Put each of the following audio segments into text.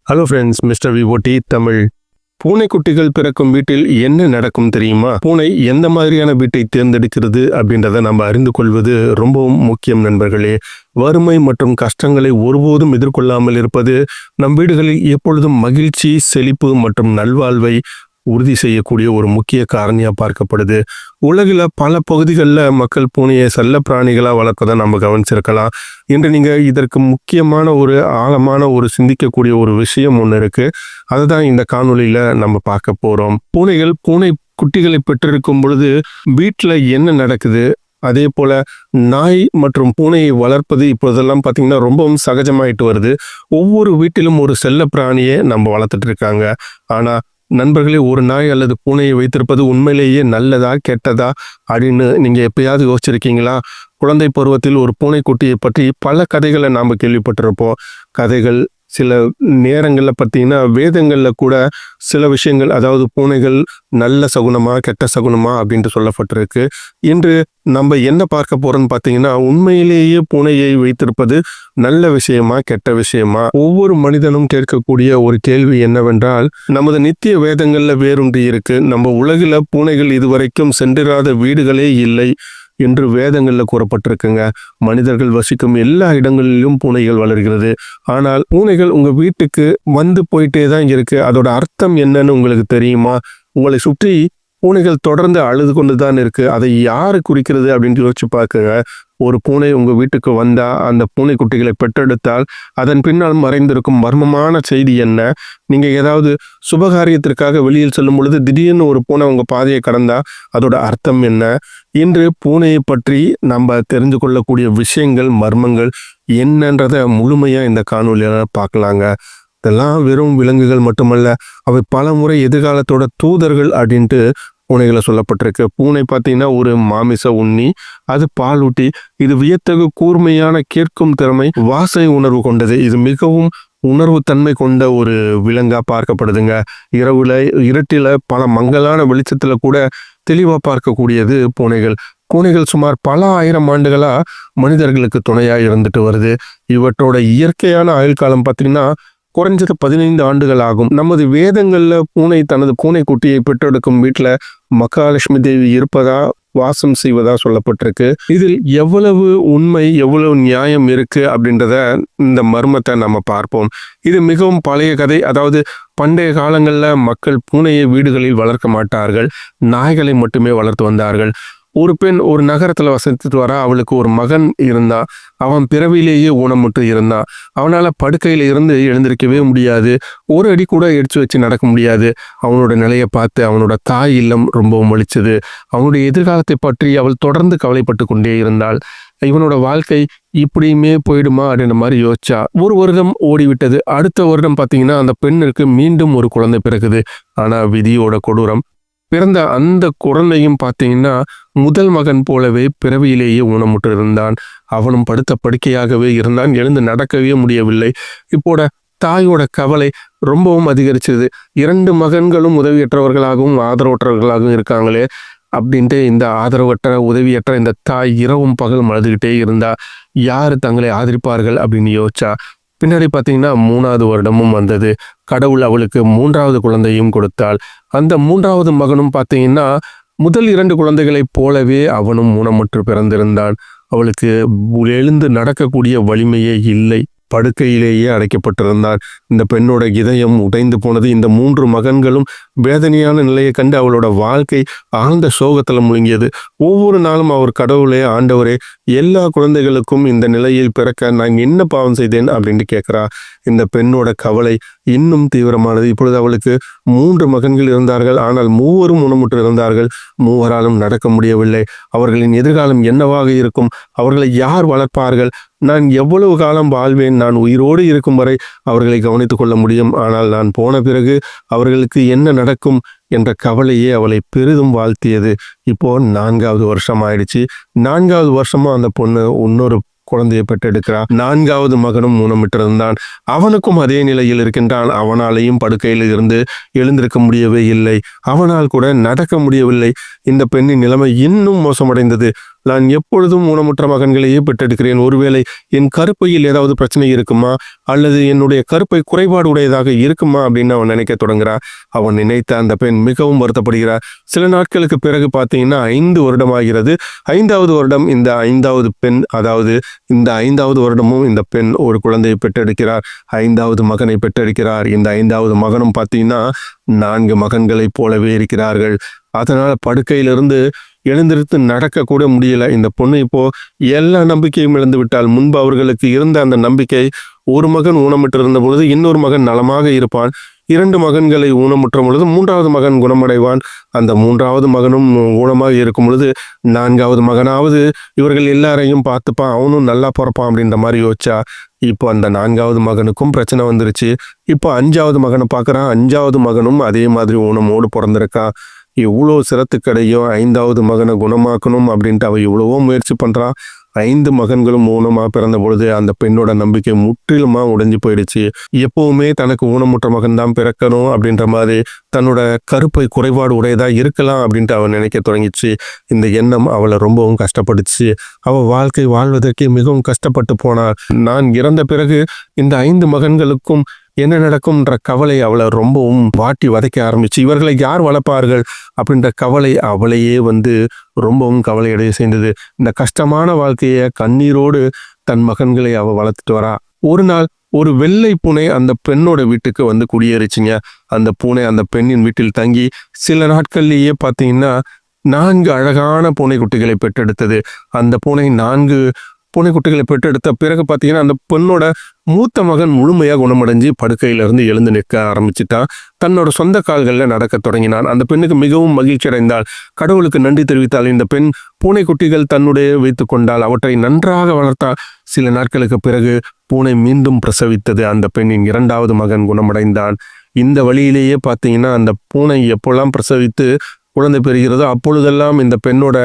Hello friends, mister VOD Tamil. பூனைக்குட்டிகள் பிறக்கும் வீட்டில் என்ன நடக்கும் தெரியுமா? பூனை எந்த மாதிரியான வீட்டை தேர்ந்தெடுக்கிறது அப்படின்றத நம்ம அறிந்து கொள்வது ரொம்பவும் முக்கியம் நண்பர்களே. வறுமை மற்றும் கஷ்டங்களை ஒருபோதும் எதிர்கொள்ளாமல் இருப்பது நம் வீடுகளில் எப்பொழுதும் மகிழ்ச்சி, செழிப்பு மற்றும் நல்வாழ்வை உறுதி செய்யக்கூடிய ஒரு முக்கிய காரணியாக பார்க்கப்படுது. உலகில் பல பகுதிகளில் மக்கள் பூனையை செல்ல பிராணிகளாக வளர்ப்பதை நம்ம கவனிச்சிருக்கலாம். இன்று நீங்கள் இதற்கு முக்கியமான ஒரு ஆழமான ஒரு சிந்திக்கக்கூடிய ஒரு விஷயம் ஒன்று இருக்குது. அதுதான் இந்த காணொலியில் நம்ம பார்க்க போகிறோம். பூனை குட்டிகளை பெற்றிருக்கும் பொழுது வீட்டில் என்ன நடக்குது, அதே போல நாய் மற்றும் பூனையை வளர்ப்பது இப்போதெல்லாம் பார்த்தீங்கன்னா ரொம்பவும் சகஜமாயிட்டு வருது. ஒவ்வொரு வீட்டிலும் ஒரு செல்ல பிராணியை நம்ம வளர்த்துட்டு இருக்காங்க. ஆனால் நண்பர்களே, ஒரு நாய் அல்லது பூனையை வைத்திருப்பது உண்மையிலேயே நல்லதா கெட்டதா அப்படின்னு நீங்க எப்பயாவது யோசிச்சிருக்கீங்களா? குழந்தை பருவத்தில் ஒரு பூனைக்குட்டியை பற்றி பல கதைகளை நாம் கேள்விப்பட்டிருப்போம். கதைகள் சில நேரங்களில் பார்த்தீங்கன்னா வேதங்களில் கூட சில விஷயங்கள், அதாவது பூனைகள் நல்ல சகுனமா கெட்ட சகுனமா அப்படின்ட்டு சொல்லப்பட்டிருக்கு. இன்று நம்ம என்ன பார்க்க போறோம்னு பார்த்தீங்கன்னா, உண்மையிலேயே பூனையை வைத்திருப்பது நல்ல விஷயமா கெட்ட விஷயமா? ஒவ்வொரு மனிதனும் கேட்கக்கூடிய ஒரு கேள்வி என்னவென்றால், நமது நித்திய வேதங்கள்ல வேரூன்றி இருக்கு. நம்ம உலகில் பூனைகள் இதுவரைக்கும் சென்றிராத வீடுகளே இல்லை என்று வேதங்களில் கூறப்பட்டிருக்குங்க. மனிதர்கள் வசிக்கும் எல்லா இடங்களிலும் பூனைகள் வளர்கிறது. ஆனால் பூனைகள் உங்க வீட்டுக்கு வந்து போயிட்டே தான் இருக்கு. அதோட அர்த்தம் என்னன்னு உங்களுக்கு தெரியுமா? உங்களை சுற்றி பூனைகள் தொடர்ந்து அழுது கொண்டு தான் இருக்கு. அதை யாரு குறிக்கிறது அப்படின்னு யோசிச்சு பார்க்குங்க. ஒரு பூனை உங்க வீட்டுக்கு வந்தா, அந்த பூனை குட்டிகளை பெற்றெடுத்தால் அதன் பின்னால் மறைந்திருக்கும் மர்மமான செய்தி என்ன? நீங்க ஏதாவது சுபகாரியத்திற்காக வெளியில் செல்லும் பொழுது திடீர்னு ஒரு பூனை உங்க பாதையை கடந்தா அதோட அர்த்தம் என்ன? இன்று பூனையை பற்றி நம்ம தெரிந்து கொள்ளக்கூடிய விஷயங்கள், மர்மங்கள் என்னன்றத முழுமையா இந்த காணொலியில பார்க்கலாங்க. இதெல்லாம் வெறும் விலங்குகள் மட்டுமல்ல, அவை பல முறை எதிர்காலத்தோட தூதர்கள் அப்படின்ட்டு பூனைகளை சொல்லப்பட்டிருக்கு. பூனை பார்த்தீங்கன்னா ஒரு மாமிச உண்ணி, அது பாலூட்டி. இது வியத்தகு கூர்மையான கேட்கும் திறமை, வாசனை உணர்வு கொண்டது. இது மிகவும் உணர்வு தன்மை கொண்ட ஒரு விலங்கா பார்க்கப்படுதுங்க. இருட்டில பல மங்கலான வெளிச்சத்துல கூட தெளிவா பார்க்கக்கூடியது பூனைகள் சுமார் பல ஆயிரம் ஆண்டுகளா மனிதர்களுக்கு துணையா இருந்துட்டு வருது. இவற்றோட இயற்கையான ஆயுள் காலம் பார்த்தீங்கன்னா குறைஞ்சது 15 ஆண்டுகள் ஆகும். நமது வேதங்கள்ல பூனை தனது பூனை குட்டியை பெற்றெடுக்கும் வீட்டுல மகாலட்சுமி தேவி இருப்பதா, வாசம் செய்வதா சொல்லப்பட்டிருக்கு. இதில் எவ்வளவு உண்மை, எவ்வளவு நியாயம் இருக்கு அப்படின்றத இந்த மர்மத்தை நம்ம பார்ப்போம். இது மிகவும் பழைய கதை. அதாவது பண்டைய காலங்கள்ல மக்கள் பூனையை வீடுகளில் வளர்க்க மாட்டார்கள், நாய்களை மட்டுமே வளர்த்து வந்தார்கள். ஒரு பெண் ஒரு நகரத்துல வசித்துட்டு வரா. அவளுக்கு ஒரு மகன் இருந்தா. அவன் பிறவிலேயே ஊனமுற்று இருந்தான். அவனால படுக்கையில இருந்து எழுந்திருக்கவே முடியாது. ஒரு அடி கூட எடுத்து வச்சு நடக்க முடியாது. அவனோட நிலையை பார்த்து அவனோட தாய் இல்லம் ரொம்பவும் வலிச்சது. அவனுடைய எதிர்காலத்தை பற்றி அவள் தொடர்ந்து கவலைப்பட்டு கொண்டே இருந்தாள். இவனோட வாழ்க்கை இப்படியுமே போயிடுமா அப்படின்ற மாதிரி யோசிச்சா. ஒரு வருடம் ஓடிவிட்டது. அடுத்த வருடம் பார்த்தீங்கன்னா அந்த பெண்ணிற்கு மீண்டும் ஒரு குழந்தை பிறகுது. ஆனா விதியோட கொடூரம், பிறந்த அந்த குழந்தையும் பார்த்தீங்கன்னா முதல் மகன் போலவே பிறவியிலேயே ஊனமுற்று இருந்தான். அவனும் படுத்த படுக்கையாகவே இருந்தான். எழுந்து நடக்கவே முடியவில்லை. இப்போட தாயோட கவலை ரொம்பவும் அதிகரிச்சது. 2 மகன்களும் உதவியற்றவர்களாகவும் ஆதரவற்றவர்களாகவும் இருக்காங்களே அப்படின்ட்டு இந்த ஆதரவற்ற உதவியற்ற இந்த தாய் இரவும் பகலும் அழுதுகிட்டே இருந்தா. யாரு தங்களை ஆதரிப்பார்கள் அப்படின்னு யோசிச்சா. பின்னாடி பார்த்தீங்கன்னா 3வது வருடமும் வந்தது. கடவுள் அவளுக்கு 3வது குழந்தையும் கொடுத்தாள். அந்த 3வது மகனும் பார்த்தீங்கன்னா முதல் 2 குழந்தைகளைப் போலவே அவனும் ஊனமுற்று பிறந்திருந்தான். அவளுக்கு எழுந்து நடக்கக்கூடிய வலிமையே இல்லை. படுக்கையிலேயே அடைக்கப்பட்டிருந்தார். இந்த பெண்ணோட இதயம் உடைந்து போனது. இந்த 3 மகன்களும் வேதனையான நிலையை கண்டு அவளோட வாழ்க்கை ஆழ்ந்த சோகத்துல முழுங்கியது. ஒவ்வொரு நாளும் அவர் கடவுளே, ஆண்டவரே, எல்லா குழந்தைகளுக்கும் இந்த நிலையில் பிறக்க நான் என்ன பாவம் செய்தேன் அப்படின்ட்டு கேட்கிறா. இந்த பெண்ணோட கவலை இன்னும் தீவிரமானது. இப்பொழுது அவளுக்கு 3 மகன்கள் இருந்தார்கள். ஆனால் 3வரும் ஊனமுற்று இருந்தார்கள். 3வராலும் நடக்க முடியவில்லை. அவர்களின் எதிர்காலம் என்னவாக இருக்கும்? அவர்களை யார் வளர்ப்பார்கள்? நான் எவ்வளவு காலம் வாழ்வேன்? நான் உயிரோடு இருக்கும் வரை அவர்களை கவனித்துக் கொள்ள முடியும். ஆனால் நான் போன பிறகு அவர்களுக்கு என்ன நடக்கும் என்ற கவலையே அவளை பெரிதும் வாழ்த்தியது. இப்போ 4வது வருஷம் ஆயிடுச்சு. 4வது வருஷமா அந்த பொண்ணு இன்னொரு குழந்தையை பெற்றெடுக்கிறான். 4வது மகனும் ஊனமிட்டிருந்தான். அவனுக்கும் அதே நிலையில் இருக்கின்றான். அவனாலையும் படுக்கையில் இருந்து எழுந்திருக்க முடியவே இல்லை. அவனால் கூட நடக்க முடியவில்லை. இந்த பெண்ணின் நிலைமை இன்னும் மோசமடைந்தது. நான் எப்பொழுதும் ஊனமுற்ற மகன்களையே பெற்றெடுக்கிறேன். ஒருவேளை என் கருப்பையில் ஏதாவது பிரச்சனை இருக்குமா, அல்லது என்னுடைய கருப்பை குறைபாடு உடையதாக இருக்குமா அப்படின்னு அவன் நினைக்க தொடங்குறான். அவன் நினைத்த அந்த பெண் மிகவும் வருத்தப்படுகிறார். சில நாட்களுக்கு பிறகு பார்த்தீங்கன்னா 5 வருடம் ஆகிறது. 5வது வருடம் இந்த 5வது பெண், அதாவது இந்த 5வது வருடமும் இந்த பெண் ஒரு குழந்தையை பெற்றெடுக்கிறார். 5வது மகனை பெற்றெடுக்கிறார். இந்த 5வது மகனும் பார்த்தீங்கன்னா 4 மகன்களைப் போலவே இருக்கிறார்கள். அதனால படுக்கையிலிருந்து எழுந்திருத்து நடக்க கூட முடியல. இந்த பொண்ணு இப்போ எல்லா நம்பிக்கையும் இழந்து விட்டால். முன்பு அவர்களுக்கு இருந்த அந்த நம்பிக்கை, ஒரு மகன் ஊனமுற்று இருந்த பொழுது இன்னொரு மகன் நலமாக இருப்பான், 2 மகன்களை ஊனமுற்ற பொழுது 3வது மகன் குணமடைவான், அந்த 3வது மகனும் ஊனமாக இருக்கும் பொழுது 4வது மகனாவது இவர்கள் எல்லாரையும் பார்த்துப்பான், அவனும் நல்லா பிறப்பான் அப்படின்ற மாதிரி யோசிச்சா. இப்போ அந்த 4வது மகனுக்கும் பிரச்சனை வந்துருச்சு. இப்போ 5வது மகனை பார்க்குறான். 5வது மகனும் அதே மாதிரி ஊனமோடு பிறந்திருக்கான். இவ்வளோ சிரத்துக்கடையும் 5வது மகனை குணமாக்கணும் அப்படின்ட்டு அவ இவ்வளவோ முயற்சி பண்ணுறான். 5 மகன்களும் ஊனமாக பிறந்த பொழுது அந்த பெண்ணோட நம்பிக்கை முற்றிலுமா உடைஞ்சு போயிடுச்சு. எப்பவுமே தனக்கு ஊனமுற்ற மகன் தான் பிறக்கணும் அப்படின்ற மாதிரி, தன்னோட கருப்பை குறைபாடு உடையதா இருக்கலாம் அப்படின்ட்டு அவன் நினைக்க தொடங்கிச்சு. இந்த எண்ணம் அவளை ரொம்பவும் கஷ்டப்படுச்சு. அவள் வாழ்க்கை வாழ்வதற்கே மிகவும் கஷ்டப்பட்டு போனாள். நான் இறந்த பிறகு இந்த 5 மகன்களுக்கும் என்ன நடக்கும்ன்ற கவலை அவளை ரொம்பவும் வாட்டி வதைக்க ஆரம்பிச்சு. இவர்களை யார் வளர்ப்பார்கள் அப்படின்ற கவலை அவளையே ரொம்பவும் கவலையடைய செய்தது. இந்த கஷ்டமான வாழ்க்கையை கண்ணீரோடு தன் மகன்களை அவ வளர்த்துட்டு வரா. ஒரு நாள் ஒரு வெள்ளை பூனை அந்த பெண்ணோட வீட்டுக்கு குடியேறிச்சுங்க. அந்த பூனை அந்த பெண்ணின் வீட்டில் தங்கி சில நாட்கள்லேயே பார்த்தீங்கன்னா 4 அழகான பூனைக்குட்டிகளை பெற்றெடுத்தது. அந்த பூனை 4 பூனைக்குட்டிகளை பெற்றெடுத்த பிறகு பார்த்தீங்கன்னா அந்த பெண்ணோட மூத்த மகன் முழுமையாக குணமடைஞ்சு படுக்கையிலிருந்து எழுந்து நிற்க ஆரம்பிச்சுட்டான். தன்னோட சொந்த கால்களில் நடக்க தொடங்கினான். அந்த பெண்ணுக்கு மிகவும் மகிழ்ச்சி அடைந்தாள். கடவுளுக்கு நன்றி தெரிவித்தாள். இந்த பெண் பூனைக்குட்டிகள் தன்னுடைய வைத்து கொண்டால், அவற்றை நன்றாக வளர்த்தாள். சில நாட்களுக்கு பிறகு பூனை மீண்டும் பிரசவித்தது. அந்த பெண்ணின் 2வது மகன் குணமடைந்தான். இந்த வழியிலேயே பார்த்தீங்கன்னா அந்த பூனை எப்போல்லாம் பிரசவித்து குழந்தை பெறுகிறதோ அப்பொழுதெல்லாம் இந்த பெண்ணோட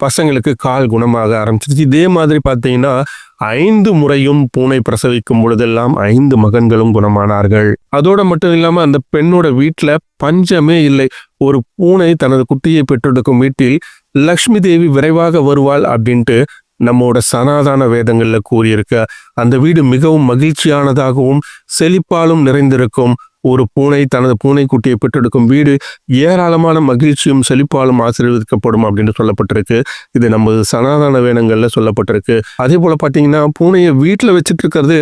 பசங்களுக்கு கால் குணமாக ஆரம்பிச்சிருச்சு. இதே மாதிரி பார்த்தீங்கன்னா 5 முறையும் பூனை பிரசவிக்கும் பொழுதெல்லாம் 5 மகன்களும் குணமானார்கள். அதோட மட்டும் இல்லாம அந்த பெண்ணோட வீட்டுல பஞ்சமே இல்லை. ஒரு பூனை தனது குட்டியை பெற்றெடுக்கும் வீட்டில் லக்ஷ்மி தேவி விரைவாக வருவாள் அப்படின்ட்டு நம்மோட சனாதன வேதங்கள்ல கூறியிருக்க. அந்த வீடு மிகவும் மகிழ்ச்சியானதாகவும் செழிப்பாலும் நிறைந்திருக்கும். ஒரு பூனை தனது பூனைக்குட்டியை பெற்றெடுக்கும் வீடு ஏராளமான மகிழ்ச்சியும் செழிப்பாலும் ஆசீர்வதிக்கப்படும் அப்படின்னு சொல்லப்பட்டிருக்கு. இது நமது சனாதன வேதங்கள்ல சொல்லப்பட்டிருக்கு. அதே போல பார்த்தீங்கன்னா பூனையை வீட்டில் வச்சுட்டு இருக்கிறது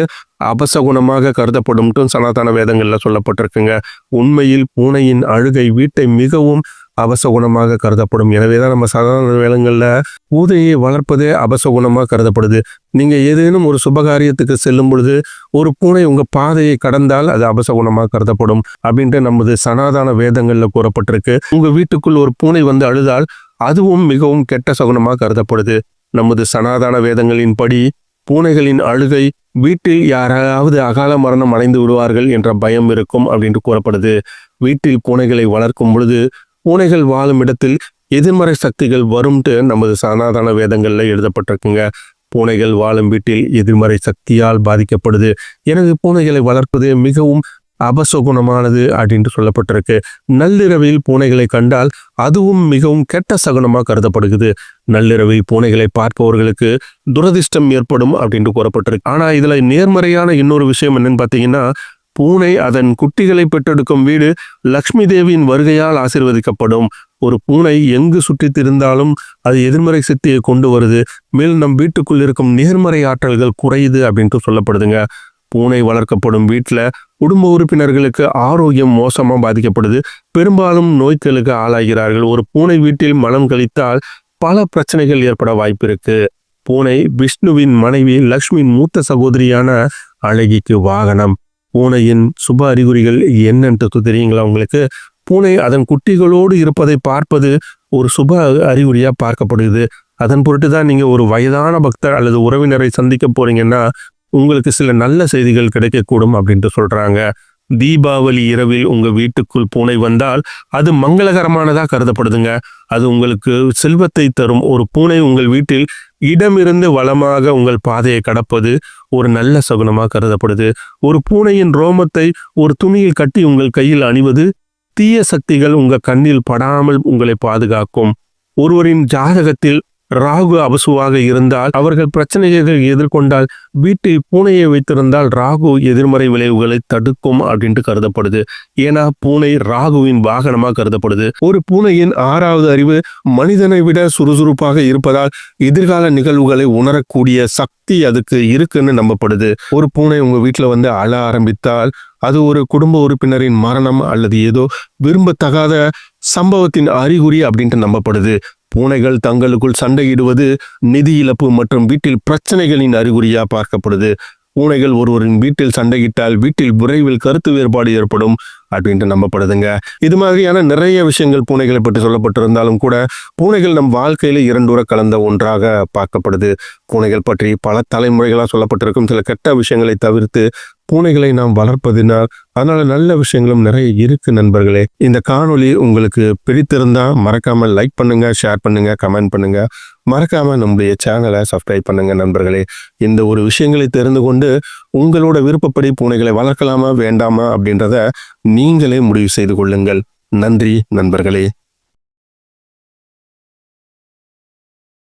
அபசகுணமாக கருதப்படும் சனாதன வேதங்கள்ல சொல்லப்பட்டிருக்குங்க. உண்மையில் பூனையின் அழுகை வீட்டை மிகவும் அபசகுணமாக கருதப்படும். எனவேதான் நம்ம சாதாரண வேளங்கள்ல பூனையை வளர்ப்பதே அபசகுணமாக கருதப்படுது. நீங்க ஏதேனும் ஒரு சுபகாரியத்துக்கு செல்லும் பொழுது ஒரு பூனை உங்க பாதையை கடந்தால் அது அபசகுணமாக கருதப்படும் அப்படின்ட்டு நமது சனாதன வேதங்கள்ல கூறப்பட்டிருக்கு. உங்க வீட்டுக்குள் ஒரு பூனை அழுதால் அதுவும் மிகவும் கெட்ட சகுனமாக கருதப்படுது. நமது சனாதன வேதங்களின் படி பூனைகளின் அழுகை வீட்டில் யாராவது அகால மரணம் அடைந்து விடுவார்கள் என்ற பயம் இருக்கும் அப்படின்ட்டு கூறப்படுது. வீட்டில் பூனைகளை வளர்க்கும் பொழுது பூனைகள் வாழும் இடத்தில் எதிர்மறை சக்திகள் வரும்ட்டு நமது சனாதன வேதங்கள்ல எழுதப்பட்டிருக்குங்க. பூனைகள் வாழும் வீட்டில் எதிர்மறை சக்தியால் பாதிக்கப்படுது. எனவே பூனைகளை வளர்ப்பது மிகவும் அபசகுணமானது அப்படின்ட்டு சொல்லப்பட்டிருக்கு. நள்ளிரவில் பூனைகளை கண்டால் அதுவும் மிகவும் கெட்ட சகுனமாக கருதப்படுகிறது. நள்ளிரவில் பூனைகளை பார்ப்பவர்களுக்கு துரதிர்ஷ்டம் ஏற்படும் அப்படின்ட்டு கூறப்பட்டிருக்கு. ஆனா இதுல நேர்மறையான இன்னொரு விஷயம் என்னன்னு பார்த்தீங்கன்னா, பூனை அதன் குட்டிகளை பெற்றெடுக்கும் வீடு லக்ஷ்மி தேவியின் வருகையால் ஆசீர்வதிக்கப்படும். ஒரு பூனை எங்கு சுற்றித் இருந்தாலும் அது எதிர்மறை சக்தியை கொண்டு வருது. மேலும் நம் வீட்டுக்குள் இருக்கும் நேர்மறை ஆற்றல்கள் குறையுது அப்படின்ட்டு சொல்லப்படுதுங்க. பூனை வளர்க்கப்படும் வீட்டில் குடும்ப உறுப்பினர்களுக்கு ஆரோக்கியம் மோசமா பாதிக்கப்படுது. பெரும்பாலும் நோய்களுக்கு ஆளாகிறார்கள். ஒரு பூனை வீட்டில் மனம் கழித்தால் பல பிரச்சனைகள் ஏற்பட வாய்ப்பு இருக்கு. பூனை விஷ்ணுவின் மனைவி லக்ஷ்மியின் மூத்த சகோதரியான அழகிக்கு வாகனம். பூனையின் சுப அறிகுறிகள் என்னன்ட்டு தெரியுங்களா உங்களுக்கு? பூனை அதன் குட்டிகளோடு இருப்பதை பார்ப்பது ஒரு சுப அறிகுறியா பார்க்கப்படுது. அதன் பொருட்டுதான் நீங்க ஒரு வயதான பக்தர் அல்லது உறவினரை சந்திக்க போறீங்கன்னா உங்களுக்கு சில நல்ல செய்திகள் கிடைக்கக்கூடும் அப்படின்ட்டு சொல்றாங்க. தீபாவளி இரவில் உங்க வீட்டுக்குள் பூனை வந்தால் அது மங்களகரமானதா கருதப்படுதுங்க. அது உங்களுக்கு செல்வத்தை தரும். ஒரு பூனை உங்கள் வீட்டில் இடமிருந்து வளமாக உங்கள் பாதையை கடப்பது ஒரு நல்ல சகுனமாக கருதப்படுது. ஒரு பூனையின் ரோமத்தை ஒரு துணியில் கட்டி உங்கள் கையில் அணிவது தீய சக்திகள் உங்க கண்ணில் படாமல் உங்களை பாதுகாக்கும். ஒருவரின் ஜாதகத்தில் ராகு அபசுவாக இருந்தால், அவர்கள் பிரச்சனைகளை எதிர்கொண்டால், வீட்டில் பூனையை வைத்திருந்தால் ராகு எதிர்மறை விளைவுகளை தடுக்கும் அப்படின்ட்டு கருதப்படுது. ஏன்னா பூனை ராகுவின் வாகனமாக கருதப்படுது. ஒரு பூனையின் 6வது அறிவு மனிதனை விட சுறுசுறுப்பாக இருப்பதால் எதிர்கால நிகழ்வுகளை உணரக்கூடிய சக்தி அதுக்கு இருக்குன்னு நம்பப்படுது. ஒரு பூனை உங்க வீட்டுல வந்து அழ ஆரம்பித்தால் அது ஒரு குடும்ப உறுப்பினரின் மரணம் அல்லது ஏதோ விரும்பத்தகாத சம்பவத்தின் அறிகுறி அப்படின்ட்டு நம்பப்படுது. பூனைகள் தங்களுக்குள் சண்டையிடுவது நிதி இழப்பு மற்றும் வீட்டில் பிரச்சனைகளின் அறிகுறியா பார்க்கப்படுது. பூனைகள் ஒருவரின் வீட்டில் சண்டையிட்டால் வீட்டில் விரைவில் கருத்து வேறுபாடு ஏற்படும் அப்படின்ட்டு நம்பப்படுதுங்க. இது மாதிரியான நிறைய விஷயங்கள் பூனைகளை பற்றி சொல்லப்பட்டிருந்தாலும் கூட பூனைகள் நம் வாழ்க்கையில இரண்டுற கலந்த ஒன்றாக பார்க்கப்படுது. பூனைகள் பற்றி பல தலைமுறைகளாக சொல்லப்பட்டிருக்கும் சில கெட்ட விஷயங்களை தவிர்த்து பூனைகளை நாம் வளர்ப்பதினால் அதனால நல்ல விஷயங்களும் நிறைய இருக்கு நண்பர்களே. இந்த காணொளி உங்களுக்கு பிடித்திருந்தா மறக்காம லைக் பண்ணுங்க, ஷேர் பண்ணுங்க, கமெண்ட் பண்ணுங்க. மறக்காம நம்முடைய சேனலை சப்ஸ்கிரைப் பண்ணுங்க நண்பர்களே. இந்த ஒரு விஷயங்களை தெரிந்து கொண்டு உங்களோட விருப்பப்படி பூனைகளை வளர்க்கலாமா வேண்டாமா அப்படின்றத நீங்களே முடிவு செய்து கொள்ளுங்கள். நன்றி நண்பர்களே.